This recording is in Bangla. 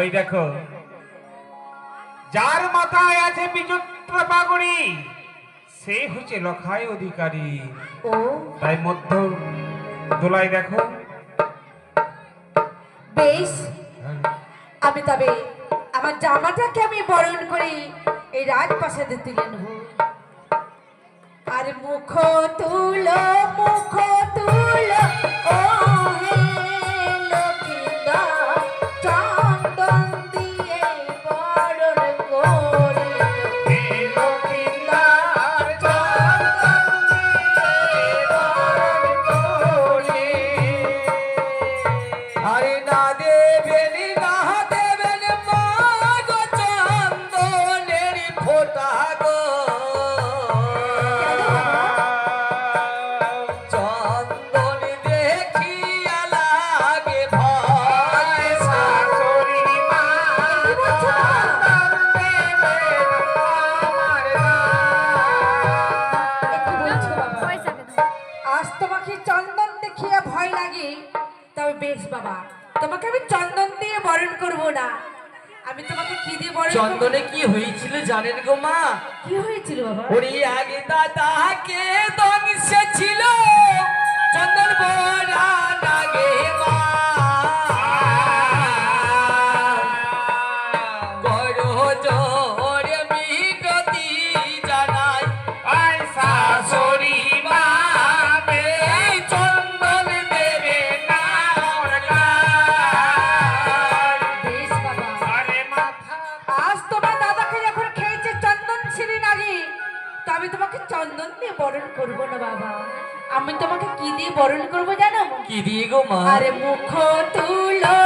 ওই দেখো, যার মাথায় আছে বিচিত্র পাগড়ি সে হচ্ছে লখায় অধিকারী। ও তাই মধ্য দোলাই দেখো। বেশ, আমি তবে আমার জামাটাকে আমি বরণ করে এই রাজপ্রাসাদে তুলে নেব। আর মুখ তুলো, মুখ তুলো, ও হে লক্ষ্মীন্দর, চন্দন দিয়ে বরণ করে। হে লক্ষিন্দর, চন্দন দিয়ে বরণ করে। আরে না দেবেন না দেবেন মা গো চন্দনের ফোঁটা গো, চন্দন দেখিয়া লাগে ভয়। শাশুড়ি মা চন্দন দেবেন আমার কি বলছো বাবা? আজ তোমাকে চন্দন দেখিয়ে ভয় লাগে, তবে বেশ বাবা, তোমাকে আমি চন্দন দিয়ে বরণ করব না। আমি তোমাকে কি দিয়ে বরণ করব? চন্দনে কি হয়েছিল জানেন গো মা? কি হয়েছিল বাবা? ওরে আগে দাদাকে দংশে ছিল চন্দন বরা নাগে মা, করো জোরে মিনতি জানাই আয় শাশুড়ি মা এই চন্দন দেবে না বেশ বাবা, আরে মাথা আজ তোমার দাদাকে যখন খেয়েছে চন্দন ছিঁড়ি নাগে, তো আমি তোমাকে চন্দন দিয়ে বরণ করব না বাবা। আমি তোমাকে কি দিয়ে বরণ করব জানো? কি দিয়ে গো মা? আরে মুখ তুলো,